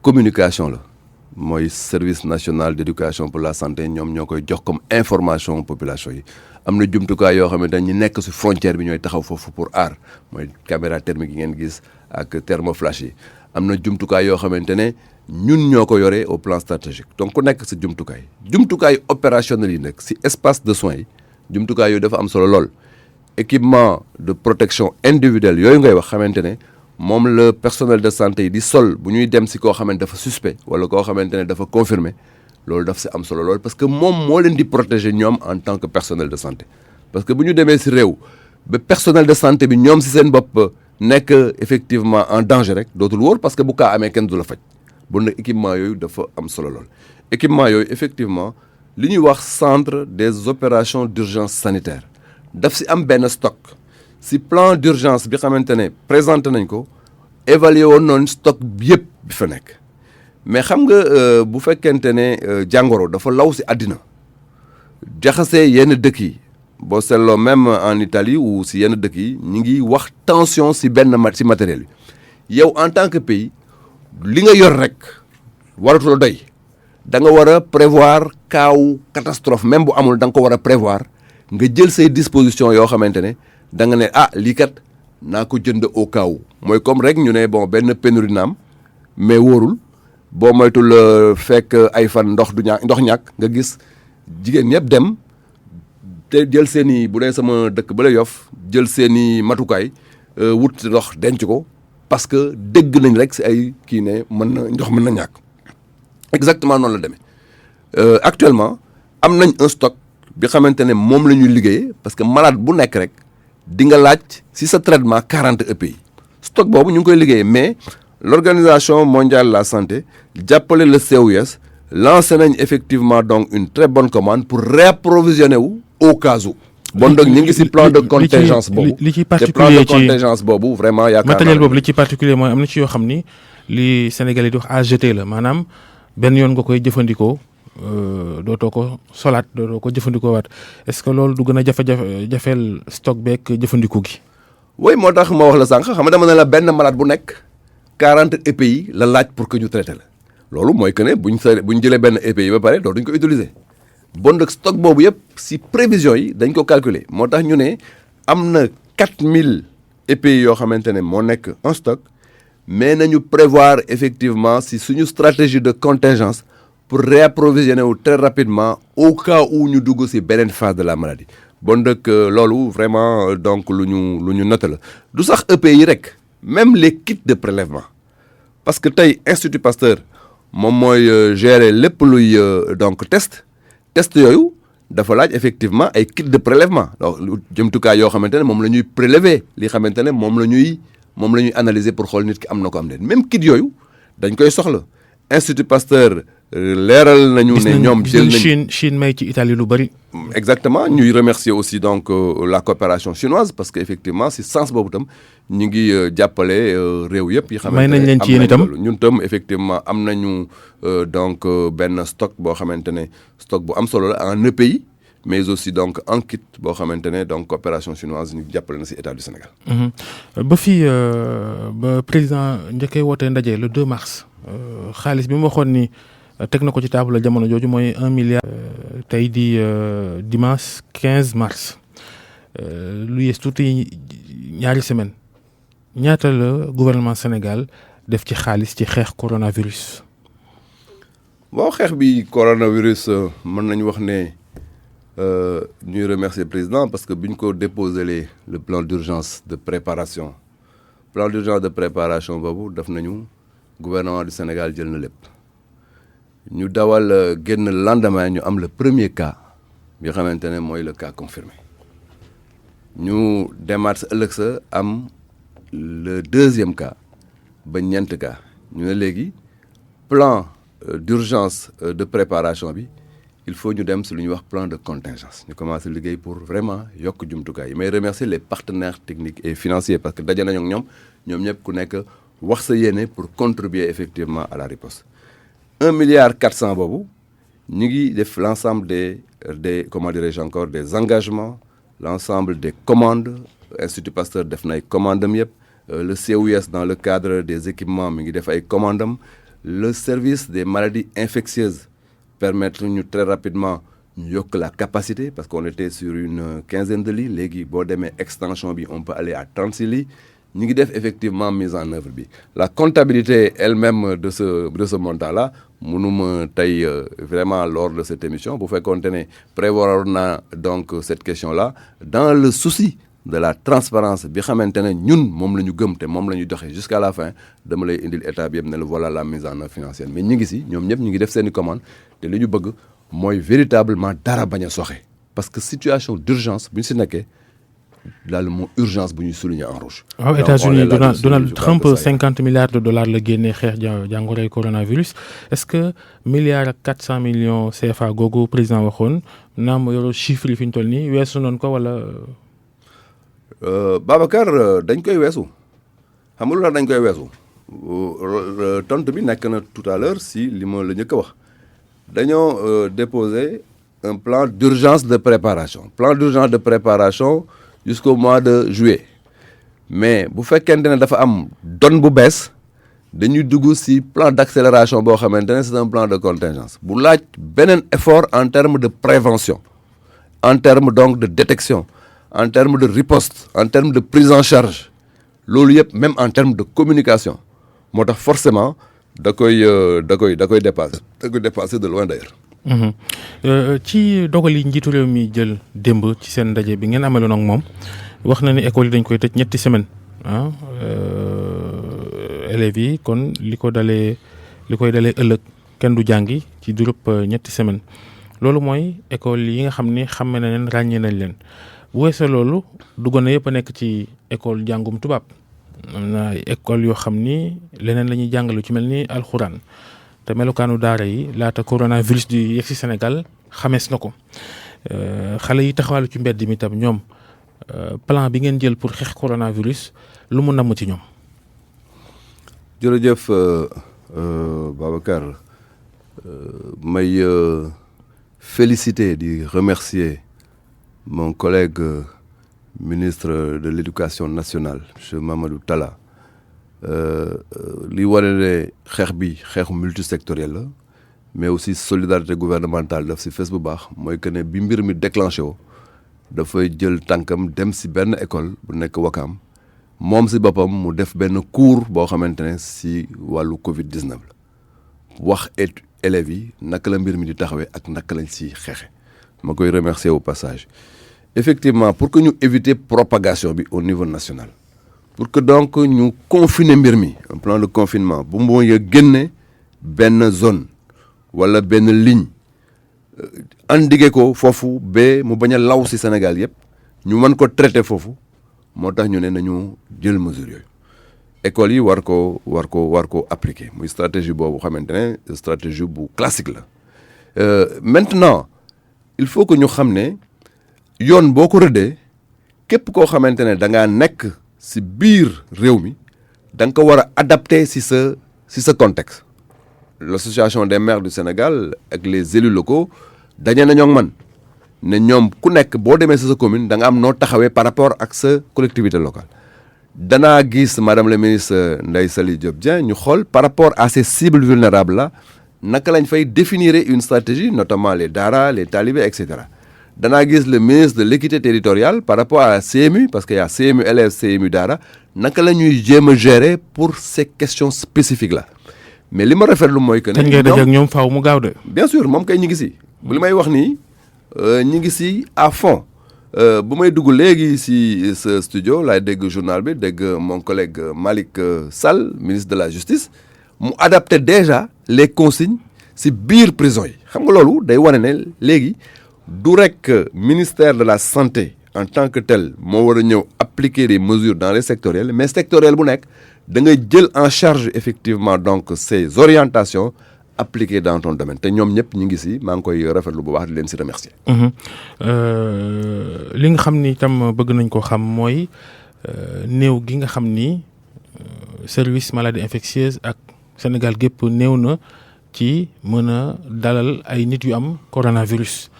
communication la mooy service national d'éducation pour la santé ñoom ñoo koy jox comme information population yi am na jumtukaay yoo xamante ne ñi nekk ci frontière bi ñooy taxaw foofu pour aar mooy caméra thermique yi ngeen gis ak thermoflash yi am na jumtukaay yoo xamante ne ñun ñoo ko yore au plan stratégique donc ku nekk ci jumtukaay opérationnel yi nekk ci espace de soins yi jumtukaay yooyu dafa am solo lool équipement de protection individuelle yooyu ngay wax xamante ne moom le personnel de santé yi di sol bu ñuy dem ci koo xamante dafa suspect wala koo xamante ne dafa confirmé loolu daf ci am solo lool parce que moom moo leen di protéger ñoom en tant que personnel de santé parce que bu ñu demee ci réew ba personnel de santé bi ñoom ci seen bopp nekk effectivement en danger rek dootul wóor parce que bu kaa amee kenn du la faj bon nag équipement yooyu dafa am solo lool équipement yooyu effectivement li ñuy wax centre des opérations d'urgence sanitaire daf ci am benn stock ci plan d'urgence bi xamante ne présenté nañ ko évalué woon noonu stock bi yëpp bi fa nekk mais xam nga bu fekkente ne jàngoro dafa law ci àddina jaxasee yenn dëkk yi boo seetloo même en Italie ou ci yenn dëkk yi ñu ngi wax tension ci ci matériel bi yow en tant que pays li nga yor rek waratul doy da nga war a prévoir kaaw catastrophe même bu amul da nga ko war a prévoir nga jël say dispositions yoo xamante ne da nga ne lii kat naa ko jënd au cas où mooy comme rek ñu ne bon benn pénurie naam mais wóorul boo moytul fekk ay fan ndox ñàkk nga gis jigéen ñëpp dem te jël seen i bu dee sama dëkk ba la Yoff jël seen i matukaay wut ndox denc ko parce que dégg nañ rek ci ay kii ne ndox mën na ñàkk exactement noonu la demee actuellement am nañ un stock bi xamante ne moom la ñuy liggéeyee parce que malade bu nekk rek di nga laaj ci sa traitement 40 EPI stock boobu ñu ngi koy liggéeyee mais l'Organisation mondiale de la santé jàppale le COUS lancé nañ effectivement donc une très bonne commande pour réapprovisionner wu au cas où. bon donc ñu ngi ci plan de contingence boobu li ci te plan de contingence boobu vraiment yaakaar matériel boobu li ci particulier mooy am na ci yoo xam ni li Sénégalais di wax à jeter la maanaam benn yoon nga koy jëfandikoo dootoo ko solaat dootoo ko jëfandikoo waat est-ce que loolu du gën a jafeel stock beeg jëfandiku gi. oui moo tax ma wax la sànq xam nga dama ne la benn malade bu nekk 40 EPI la laaj pour que ñu traité la loolu mooy que ne buñ jëlee benn EPI ba pare dootuñ ko utiliser. bon nag stock boobu yëpp ci prévision yi dañ ko calculer moo tax ñu ne am na 4000 EPI yoo xamante ne moo nekk en stock mais nañu prévoir effectivement ci suñu stratégie de contingence pour réapprovisionner wu très rapidement au cas où ñu dugg ci beneen phase de la maladie. bon nag loolu vraiment donc lu ñu noté la du sax EPI yi rek même les kits de prélèvement parce que tey Institut Pasteur moom mooy gérer lépp luy donc test yooyu dafa laaj effectivement ay kits de prélèvement donc jëmtukaay yoo xamante ne moom la ñuy prélever li xamante ne moom la ñuy analyser pour xool nit ki am na ko am leen même kit yooyu dañ koy soxla Institut Pasteur leeral nañu ne ñoom jël nañ Chine may ci Italie lu bari. exactement ñuy remercier aussi donc la coopération chinoise parce que effectivement si sens boobu tam ñu ngi jàppale réew yëpp yi xamante ne may nañ leen ci yéen itam ñun tam effectivement am nañu donc benn stock boo xamante ne stock bu am solo la en EPI mais aussi donc en kit boo xamante ne donc coopération chinoise ñu jàppale na si état du Sénégal. ba fii ba président njëkkee wootee ndaje le 2 mars xaalis bi mu waxoon ni teg na ko ci table jamono jooju mooy 1 milliard. tey di dimanche 15 mars lu yées tuuti ñaari semaine ñaata la gouvernement Sénégal def ci xaalis ci xeex coronavirus. waaw xeex bi coronavirus mën nañu wax ne ñuy remercier président parce que bi ñu ko déposé le plan d'urgence de préparation boobu def nañu gouvernement du Sénégal jël na lépp ñu dawal génn lendemain ñu am le premier cas bi nga xamante ne mooy le cas confirmé ñu demaat sa ëllëg sa am le deuxième cas ba ñeent cas ñu ne léegi plan d'urgence de préparation bi il faut ñu dem si lu ñuy wax plan de contingence ñu commencé liggéey pour vraiment yokk jumtukaay yi may remercier les partenaires techniques et financiers parce que daje nañu ak ñoom ñëpp ku nekk wax sa yéene pour contribuer effectivement à la riposte 1,4 milliard boobu ñu ngi def l'ensemble des comment dirais-je encore des engagements l'ensemble des commandes Institut Pasteur def na ay commandam yëpp le COUS dans le cadre des équipements mi ngi def ay commandam le service des maladies infectieuses permettre ñu très rapidement ñu yokk la capacité parce qu'on était sur une quinzaine de lits léegi boo demee extension bi on peut aller à 36 lits ñu ngi def effectivement mise en œuvre bi la comptabilité elle-même de ce montant-là mënuma tey vraiment lors de cette émission bu fekkoonte ne prévoir naa donc cette question-là dans le souci de la transparence bi xamante ne ñun moom la ñu gëm te moom la ñu doxee jusqu'à la fin dama lay indil état bi yëpp ne la voilà la mise en œuvre financière mais ñi ngi si ñoom ñëpp ñu ngi def seeni commande te li ñu bëgg mooy véritablement dara bañ a soxe parce que situation d'urgence bu ñu si nekkee daal moo urgence bu ñuy souligner en rouge. waaw États-Unis Donald Trump 50 milliards de dollars la génnee xeex jàngoroy coronavirus est-ce que milliard ak 400 millions CFA googu président waxoon naam yoro chiffre yi fi ñu toll nii weesu noonu ko wala. Babacar dañ koy weesu xam nga lu tax dañ koy weesu tontu bi nekk na tout à l'heure si li ma la njëkk a wax dañoo déposer un plan d'urgence de préparation jusqu'au mois de juillet mais bu fekkente ne dafa am donne bu bees dañuy dugg si plan d'accélération boo xamante ne c'est un plan de contingence bu laaj beneen effort en termes de prévention en termes donc de détection en termes de riposte en termes de prise en charge loolu yëpp même en termes de communication moo tax forcément da koy dépasser de loin d'ailleurs. ci dogal yi njiitu réew mi jël démb ci seen ndaje bi ngeen amaloon ak moom wax na ni école yi dañ koy tëj ñetti semaine élèves yi kon li koy dalee ëllëg kenn du jàngi ci durub ñetti semaine loolu mooy école yi nga xam ni xamme na leen ràññee nañ leen bu weesoo loolu duggoon na yëpp a nekk ci école jàngum tubaab am na ay école yoo xam ni leneen la ñuy jàngalu ci mel ni alxuraan te melokaanu daara yi laata coronavirus di yegg si Sénégal xamees na ko xale yi taxawaalu ci mbedd mi tam ñoom plan bi ngeen jël pour xeex coronavirus lu mu namm ci ñoom. jërëjëf Babacar may féliciter di remercier mon collègue ministre de l'éducation nationale monsieur Mamadou Talla li wane ne xeex bi xeexu multisectoriel la mais aussi solidarité gouvernementale daf si fees bu baax mooy que ne bi mbir mi déclenché woo dafay jël tànkam dem si benn école bu nekk Wakaam moom si boppam mu def benn cours boo xamante ne si wàllu Covid-19 la wax élèves yi naka la mbir mi di taxawee ak naka lañ si xeexe ma koy remercier au passage effectivement pour que ñu éviter propagation bi au niveau national pour que donc ñu confiner mbir mi un plan de confinement bu mu génne benn zone wala benn ligne endigué ko foofu ba mu bañ a law si Sénégal yëpp ñu mën ko traiter foofu moo tax ñu ne nañu jël mesure yooyu écoles yi war ko appliquer muy stratégie boobu xamante ne stratégie bu classique la maintenant il faut que ñu xam ne yoon boo ko rëddee képp koo xamante ne da ngaa nekk si biir réew mi da nga ko war a adapter si sa contexte l'association des maires du Sénégal ak les élus locaux daje nañoo ak man ne ñoom ku nekk boo demee si sa commune da nga am noo taxawee par rapport ak sa collectivité locale danaa gis madame la ministre Ndeye Saly Diop Dieng ñu xool par rapport à ces cibles vulnérables là naka lañ fay définir une stratégie notamment les daara les talibés et cetera danaa gis le ministre de l'équité territoriale par rapport à la CMU parce que y a CMU élèves CMU daara naka la ñuy jéem a gérer pour ces questions spécifiques là mais li ma rafetlu mooy que ne. kañ ngay daje ak ñoom faaw mu gaaw de. bien sûr moom kay ñu ngi si. li may wax nii ñu ngi si à fond bu may dugg léegi si ce studio laay dégg journal bi dégg mon collègue Malick Sall ministre de la justice mu adapté déjà les consignes si biir prison yi xam nga loolu day wane ne léegi du rek ministère de la santé en tant que tel moo war a ñëw appliquer des mesures dans les sectoriels mais sectoriel bu nekk da ngay jël en charge effectivement donc ces orientations appliquées dans ton domaine te ñoom ñëpp ñu ngi si maa ngi koy rafetlu bu baax di leen si remercier. li nga xam ni itam bëgg nañ ko xam mooy néew gi nga xam ni service maladie infectieuse ak Sénégal gépp néew na ci mën a dalal ay nit yu am coronavirus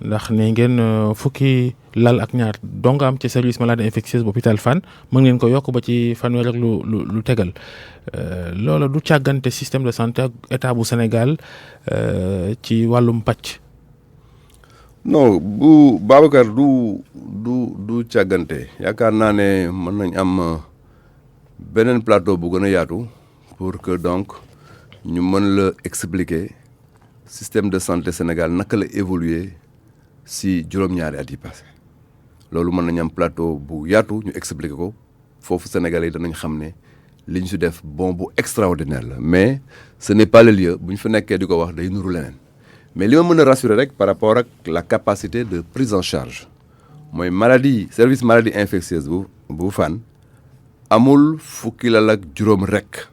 ndax ne ngeen fukki lal ak ñaar dong am ci service maladie infectieuse bu hôpital Fann mën ngeen ko yokk ba ci fanweer ak lu tegal loola du càggante système de santé ak état bu Sénégal ci wàllum pàcc. non bu Babacar du càggante yaakaar naa ne mën nañ am beneen plateau bu gën a yaatu pour que donc ñu mën la expliquer système de santé Sénégal naka la évoluer si juróom-ñaari at yi passé loolu mën nañu am plateau bu yaatu ñu expliquer ko foofu Sénégalais yi danañ xam ne li ñu si def bon bu extraordinaire la mais ce n'est pas le lieu bu ñu fa nekkee di ko wax day nuru leneen mais li ma mën a rassurer rek par rapport ak la capacité de prise en charge mooy maladie service maladie infectieuse bu Fann amul fukki lal ak juróom rek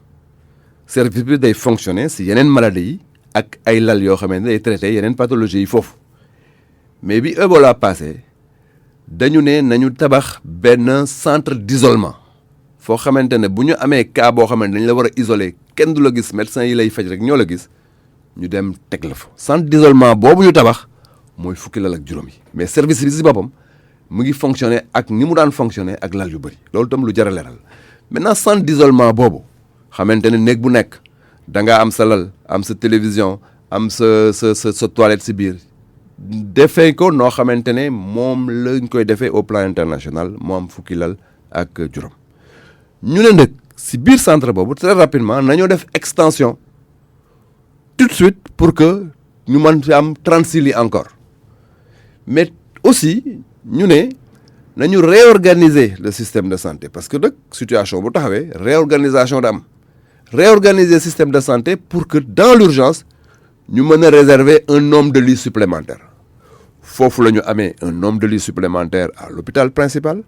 service bi day fonctionner si yeneen maladies yi ak ay lal yoo xamante ne day traité yeneen pathologies yi foofu mais bi Ebola passé dañu ne nañu tabax benn centre d'isolement foo xamante ne bu ñu amee cas boo xamante dañ la war a isoler kenn du la gis médecin yi lay faj rek ñoo la gis ñu dem teg la fa centre d'isolement boobu ñu tabax mooy fukki lal ak juróom yi mais service bi si boppam mu ngi fonctionner ak ni mu daan fonctionner ak lal yu bëri loolu tam lu jar a leeral maintenant centre d'isolement boobu xamante ne néeg bu nekk da ngaa am sa lal am sa télévision am sa toilette si biir defee ko noo xamante ne moom lañ koy defee au plan international moo am fukki lal ak juróom ñu ne nag si biir centre boobu très rapidement nañoo def extension tout de suite pour que ñu mën fi am 36 lits encore mais aussi ñu ne nañu réorganiser le système de santé parce que nag situation bu taxawee réorganisation da am réorganiser système de santé pour que dans l'urgence ñu mën a réserver un nombre de lits supplémentaires foofu la ñu amee un nombre de lits supplémentaires à l'hôpital principal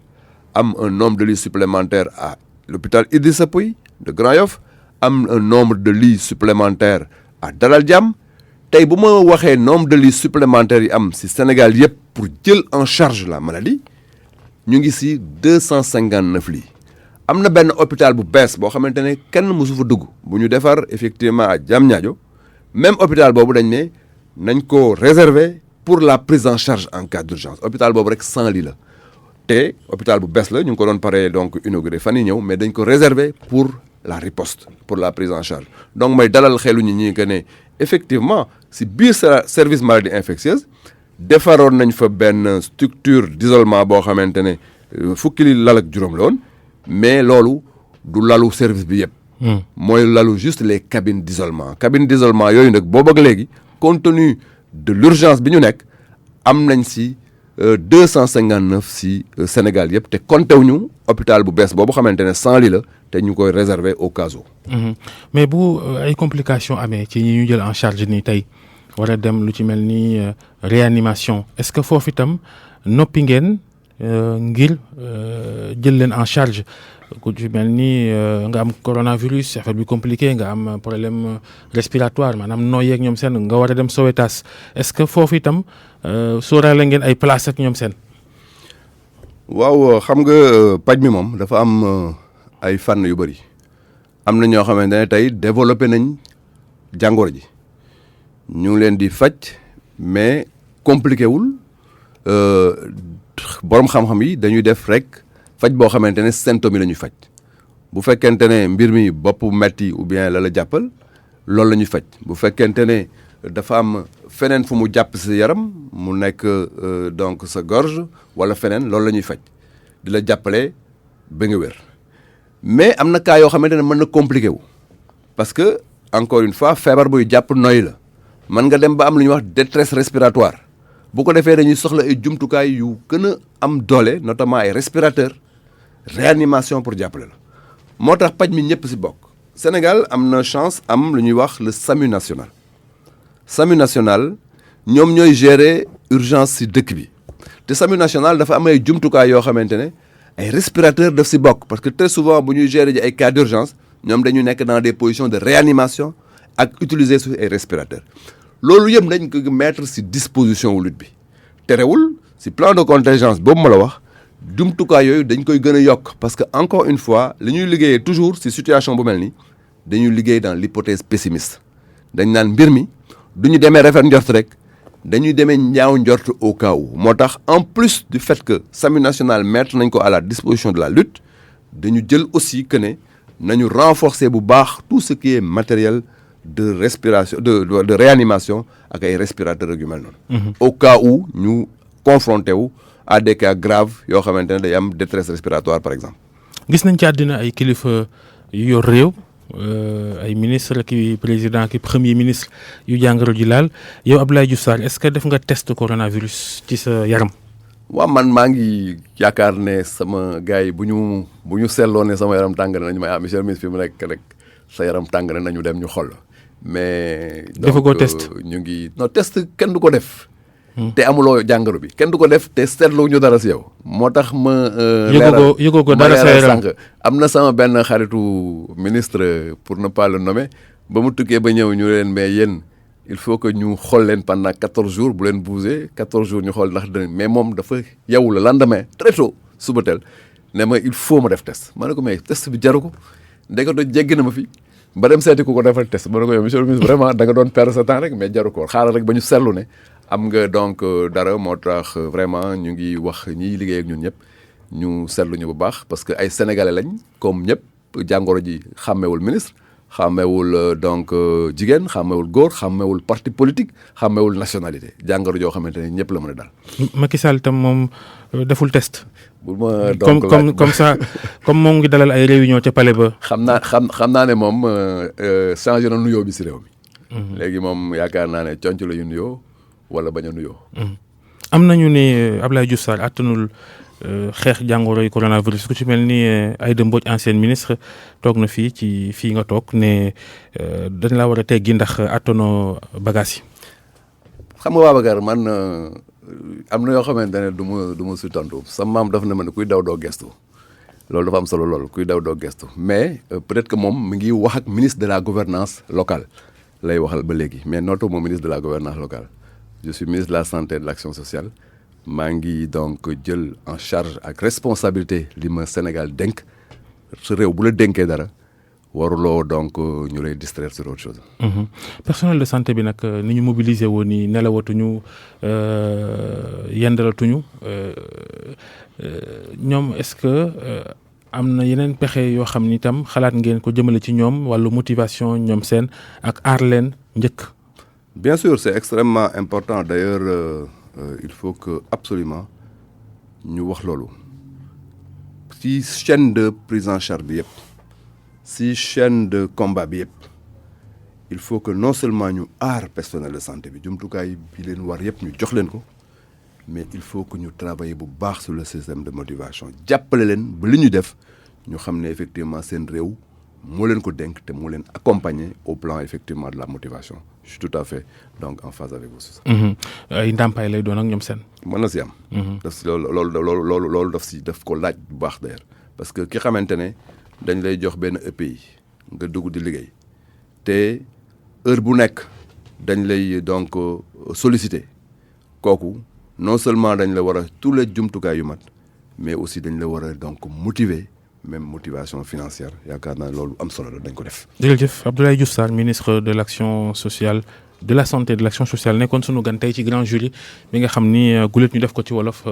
am un nombre de lits supplémentaires à l'hôpital Idrissa Pouye de Grand Yoff am un nombre de lits supplémentaires à Dalal Jamm tey bu ma waxee nombre de lits supplémentaires yi am ci Sénégal yëpp pour jël en charge la maladie ñu ngi ci 259 lits am na benn hôpital bu bees boo xamante ne kenn mësu fa dugg bu ñu defar effectivement à Diamniadio même hôpital boobu dañ ne nañ ko réserver pour la prise en charge en cas d'urgence hôpital boobu rek 100 lits la te hôpital bu bees la ñu ngi ko doon paree donc inauguré fan yi ñëw mais dañ ko réserver pour la riposte pour la prise en charge donc may dalal xelu ñi que ne effectivement si biir service maladie infectieuse defaroon nañ fa benn structure d'isolement boo xamante ne fukki lal ak juróom la woon mais loolu du lalu service bi yëpp. mooy lalu juste les cabines d'isolement yooyu nag boobu ak léegi compte tenu de l'urgence bi ñu nekk am nañ si 259 si Sénégal yëpp te compté wuñu hôpital bu bees boobu xamante ne 100 lits la te ñu koy réserver au cas où. mais bu ay complications amee ci ñi ñu jël en charge nii tey war a dem lu ci mel ni réanimation est-ce que foofu itam noppi ngeen ngir jël leen en charge ku ci mel ni nga am coronavirus affaire bi compliqué nga am problème respiratoire maanaam nooy ak ñoom seen nga war a dem Sowétas est-ce que foofu itam sóoraale ngeen ay place ak ñoom seen. waaw xam nga paj mi moom dafa am ay fànn yu bëri am na ñoo xamante ne tey développé nañ jàngoro ji ñu ngi leen di faj mais compliqué wul borom xam-xam yi dañuy def rek faj boo xamante ne symptômes yi la ñuy faj bu fekkente ne mbir mi bopp metti ou bien la jàppal loolu la ñuy faj bu fekkente ne dafa am feneen fu mu jàpp sa yaram mu nekk donc sa gorge wala feneen loolu la ñuy faj di la jàppale ba nga wér mais am na cas yoo xamante ne mën na compliqué wu parce que encore une fois feebar buy jàpp noy la mën nga dem ba am lu ñuy wax détresse respiratoire bu ko defee dañuy soxla ay jumtukaay yu gën a am doole notamment ay respirateur réanimation pour jàppale la moo tax paj mi ñëpp si bokk Sénégal am na chance am lu ñuy wax le SAMU national SAMU national ñoom ñooy gérer urgence si dëkk bi te SAMU national dafa am ay jumtukaay yoo xamante ne ay respirateur daf si bokk parce que très souvent bu ñuy gérer ji ay cas d'urgence ñoom dañu nekk dans des positions de réanimation ak utiliser su ay respirateurs loolu yëpp dañ ko mettre si disposition wu lutte bi terewul si plan de contingence boobu ma la wax jumtukaay yooyu dañ koy gën a yokk parce que encore une fois li ñuy liggéeyee toujours si situation bu mel ni dañuy liggéey dans l'hypothèse pessimiste dañ naan mbir mi du ñu demee rafet njort rek dañuy demee ñaaw njort au cas où moo tax en plus du fait que SAMU national mettre nañ ko à la disposition de la lutte dañu jël aussi que ne nañu renforcer bu baax tout ce qui est matériel de respiration de réanimation ak ay respirateurs yu mel noonu. au cas où ñu confronté wu à des cas graves yoo xamante ne day am détresse respiratoire par exemple. gis nañ ci àddina ay kilifa yu yor réew ay ministre ki président ki premier ministre yu jàngoro ji laal yow Abdoulaye Diouf Sarr est-ce que def nga test coronavirus ci sa yaram. waaw man maa ngi yaakaar ne sama gars yi bu ñu seetloo ne sama yaram tàng na nañu may monsieur le ministre fi mu nekk rek sa yaram tàng na nañu dem ñu xool mais. defagoo test ñu ngi non test kenn du ko def. te amuloo jàngoro bi kenn du ko def te seetlu ñu dara si yow. moo tax ma. yëgoo ko dara sa yaram am na sama benn xaritu ministre pour ne pas le nommer ba mu tukkee ba ñëw ñu leen mais yéen. il faut que ñu xool leen pendant 14 jours bu leen bouger 14 jours ñu xool ndax dinañ mais moom dafa yeewu le lendemain très tôt suba teel ne ma il faut ma def test ma ne ko mais test bi jaru ko ndeketoo jéggi na ma fi ba dem seeti ku ko defal test ma ne ko yow monsieur le ministre vraiment da nga doon perdre sa temps rek mais jaru ko xaaral rek ba ñu seetlu ne am nga donc dara moo tax vraiment ñu ngi wax ñiy liggéey ak ñun ñëpp ñu seetlu ñu bu baax parce que ay sénégalais lañ comme ñëpp jàngoro ji xàmmewul ministre. xàmmewul donc jigéen xàmmewul góor xàmmewul parti politique xàmmewul nationalité jàngoro joo xamante ne ñëpp la mën a dal. Macky Sall tam moom deful test. bu ma donc comme ça comme moom ngi dalal ay réunion ca palais ba. xam naa ne moom changé na nuyoo bi si réew mi. léegi moom yaakaar naa ne conc la ñu nuyoo wala bañ a nuyoo. am nañu ne Abdoulaye Diouf Sarr attanul xeex jàngoro yi coronavirus ku ci mel ni Aïda Mbodj ancienne ministre toog na fii nga toog ne dañ laa war a teggi ndax attanoo bagage yi. xam nga Babacar man am na yoo xamante ne du ma si tontu sa maam daf na ma ne kuy daw doo gestu loolu dafa am solo loolu kuy daw doo gestu mais peut-être que moom mi ngi wax ak ministre de la gouvernance locale lay waxal ba léegi mais nootu moom ministre de la gouvernance locale je suis ministre de la santé et de l'action sociale. maa ngi donc jël en charge ak responsabilité li ma Sénégal dénk sa réew bu la dénkee dara waruloo donc ñu lay distraire sur autre chose. personnel de santé bi nag ni ñu mobiliser woon ni nelawatuñu yendalatuñu ñoom est-ce que am na yeneen pexe yoo xam ni itam xalaat ngeen ko jëmale ci ñoom wàllu motivation ñoom seen ak aar leen njëkk. bien sûr c'est extrêmement important d'ailleurs. Il faut que absolument ñu wax loolu ci chaîne de prise en charge bi yëpp ci chaîne de combat bi yëpp il faut que non seulement ñu aar personnel de santé bi jumtukaay bi leen war yëpp ñu jox leen ko mais il faut que ñu travailler bu baax sur le système de motivation jàppale leen ba li ñu def ñu xam ne effectivement seen réew moo leen ko dénk te moo leen accompagner au plan effectivement de la motivation je suis tout à fait donc en phase avec vous sur ça. ay ndàmpaay lay doon ak ñoom seen. mën na si am. daf si loolu daf ko laaj bu baax d'ailleurs parce que ki xamante ne dañ lay jox benn EPI nga dugg di liggéey te heure bu nekk dañ lay donc solliciter kooku non seulement dañ la war a tous les jumtukaay yu mat mais aussi dañ la war a donc motiver. même motivation financière yaakaar naa loolu am solo la dañ ko def. jërëjëf Abdoulaye Diouf Sarr ministre de l'action sociale de la santé et de l'action sociale nekkoon sunu gan tey ci grand jury bi nga xam ni gulet ñu def ko ci wolof.